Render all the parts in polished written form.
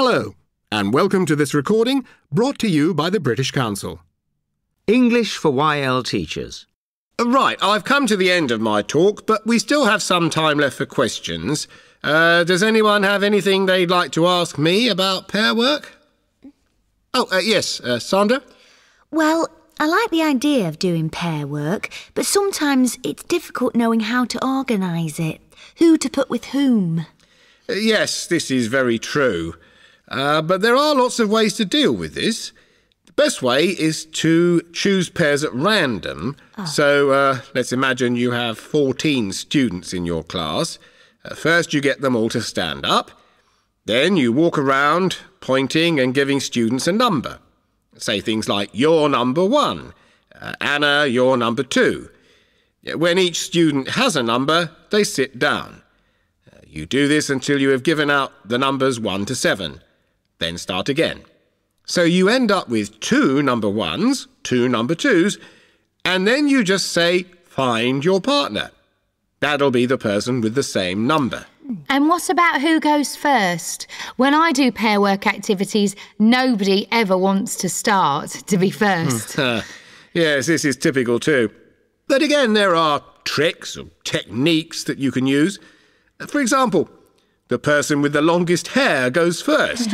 Hello, and welcome to this recording brought to you by the British Council. English for YL teachers. Right, I've come to the end of my talk, but we still have some time left for questions. Does anyone have anything they'd like to ask me about pair work? Yes, Sandra? Well, I like the idea of doing pair work, but sometimes it's difficult knowing how to organise it, who to put with whom. Yes, this is very true. But there are lots of ways to deal with this. The best way is to choose pairs at random. So let's imagine you have 14 students in your class. First you get them all to stand up. Then you walk around pointing and giving students a number. Say things like, you're number 1, Anna, you're number 2. When each student has a number, they sit down. You do this until you have given out the numbers 1 to 7. Then start again. So you end up with 2 number 1s, 2 number 2s, and then you just say, find your partner. That'll be the person with the same number. And what about who goes first? When I do pair work activities, nobody ever wants to start to be first. Yes, this is typical too. But again, there are tricks or techniques that you can use. For example, the person with the longest hair goes first.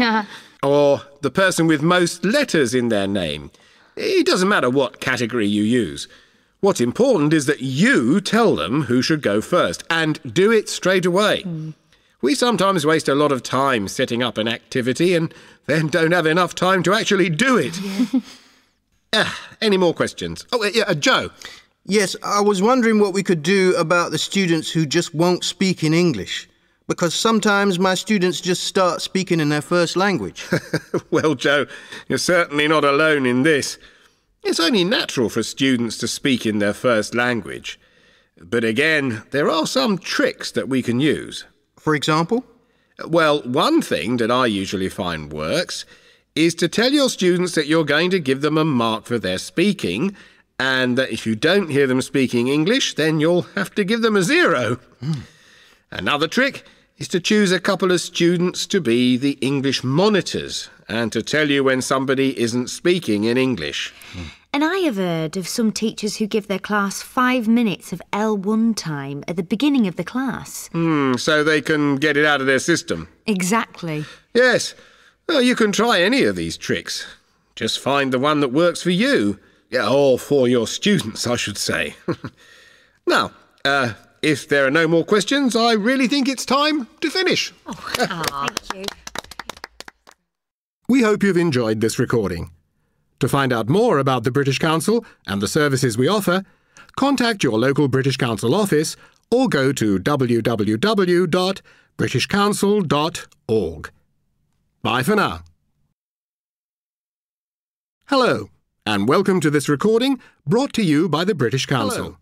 Or the person with most letters in their name. It doesn't matter what category you use. What's important is that you tell them who should go first, and do it straight away. We sometimes waste a lot of time setting up an activity and then don't have enough time to actually do it. Any more questions? Joe. Yes, I was wondering what we could do about the students who just won't speak in English. Because sometimes my students just start speaking in their first language. Well, Joe, you're certainly not alone in this. It's only natural for students to speak in their first language. But again, there are some tricks that we can use. For example? Well, one thing that I usually find works is to tell your students that you're going to give them a mark for their speaking, and that if you don't hear them speaking English, then you'll have to give them a 0. Another trick is to choose a couple of students to be the English monitors and to tell you when somebody isn't speaking in English. And I have heard of some teachers who give their class 5 minutes of L1 time at the beginning of the class. So they can get it out of their system. Exactly. Yes. Well, you can try any of these tricks. Just find the one that works for you. Or for your students, I should say. Now, if there are no more questions, I really think it's time to finish. Thank you. We hope you've enjoyed this recording. To find out more about the British Council and the services we offer, contact your local British Council office or go to www.britishcouncil.org. Bye for now. Hello, and welcome to this recording brought to you by the British Council. Hello.